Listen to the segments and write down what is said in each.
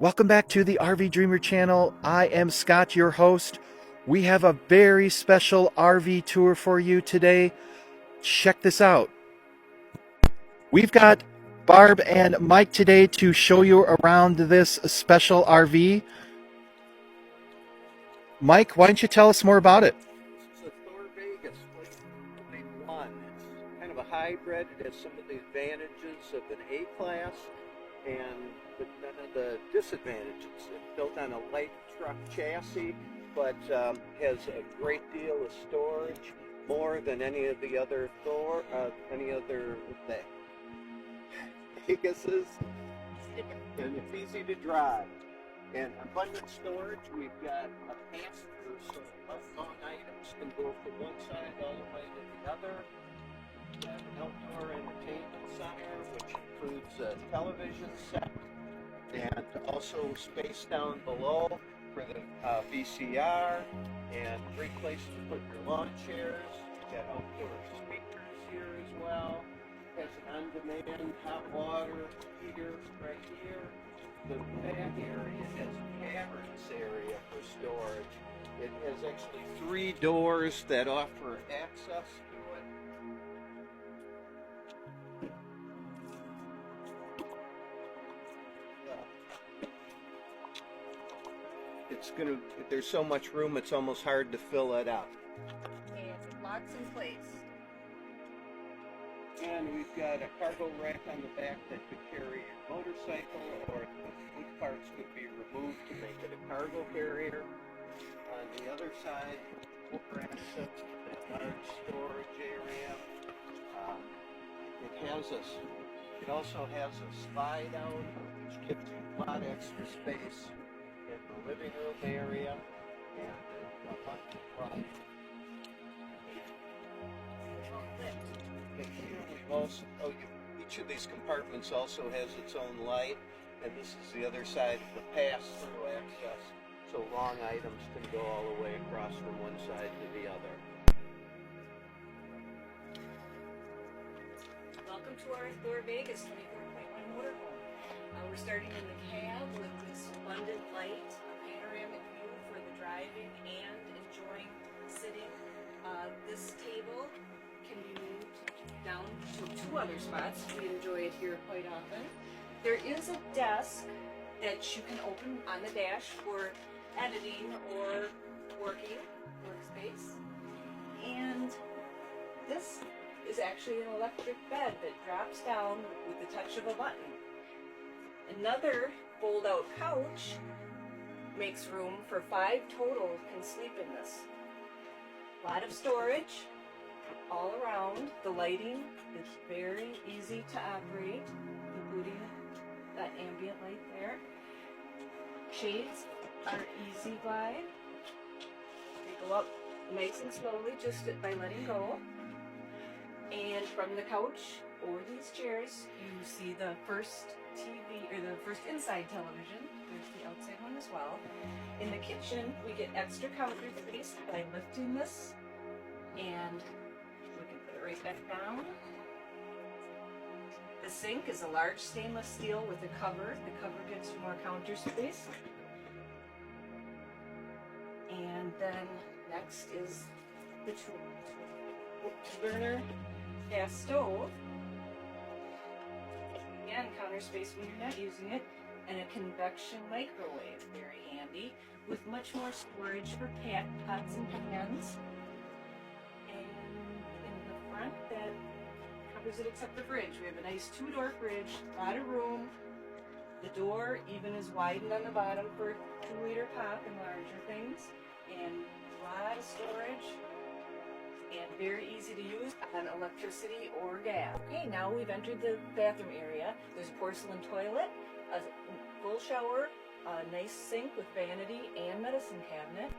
Welcome back to the RV Dreamer channel. I am Scott, your host. We have a very special RV tour for you today. Check this out. We've got Barb and Mike today to show you around this special RV. Mike, why don't you tell us more about it? It's a Thor Vegas 2021. It's kind of a hybrid. It has some of the advantages of an A-Class but none of the disadvantages. It's built on a light truck chassis, but has a great deal of storage, more than any of the other Vegases, and it's easy to drive. And abundant storage, we've got a passenger, so long items can go from one side all the way to the other. We have an outdoor entertainment center, which includes a television set, and also space down below for the VCR, and great place to put your lawn chairs. We've got outdoor speakers here as well. It has an on-demand hot water heater right here. The back area has a caverns area for storage. It has actually 3 doors that offer access to it. There's so much room, it's almost hard to fill it up. And it locks in place. And we've got a cargo rack on the back that could carry your motorcycle, or the wood parts could be removed to make it a cargo carrier. On the other side, over access to that large storage area. It also has a slide out, which gives you a lot of extra space in the living room area and a bunch of light. Each of these compartments also has its own light, and this is the other side of the pass-through access, so long items can go all the way across from one side to the other. Welcome to our Thor Vegas 24.1 motorhome. We're starting in the cab with this abundant light, a panoramic view for the driving and enjoying sitting. This table can be moved down to 2 other spots. We enjoy it here quite often. There is a desk that you can open on the dash for editing or workspace. And this is actually an electric bed that drops down with the touch of a button. Another fold-out couch makes room for 5 total can sleep in this. A lot of storage all around. The lighting is very easy to operate, including that ambient light there. Shades are easy glide. They go up nice and slowly just by letting go. And from the couch or these chairs, you see the first TV, or the first inside television. There's the outside one as well. In the kitchen, we get extra counter space by lifting this, and we can put it right back down. The sink is a large stainless steel with a cover. The cover gives you more counter space. And then next is the burner gas stove. Again, counter space when you're not using it, and a convection microwave, very handy, with much more storage for pots and pans. And in the front, that covers it except the fridge. We have a nice 2-door fridge, a lot of room. The door even is widened on the bottom for 2-liter pop and larger things, and a lot of storage. And very easy to use on electricity or gas. Okay, now we've entered the bathroom area. There's a porcelain toilet, a full shower, a nice sink with vanity and medicine cabinet.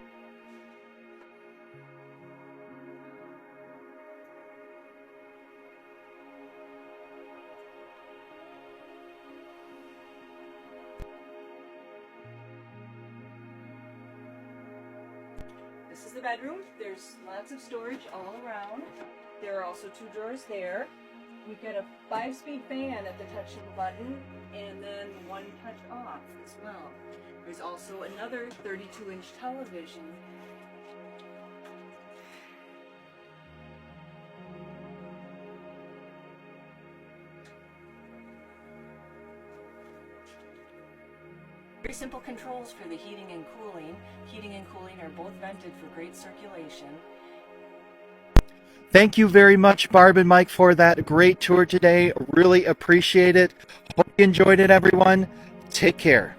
This is the bedroom. There's lots of storage all around. There are also 2 drawers there. We've got a 5-speed fan at the touch of a button, and then one touch off as well. There's also another 32-inch television. Very simple controls for the heating and cooling. Heating and cooling are both vented for great circulation. Thank you very much, Barb and Mike, for that great tour today. Really appreciate it. Hope you enjoyed it, everyone. Take care.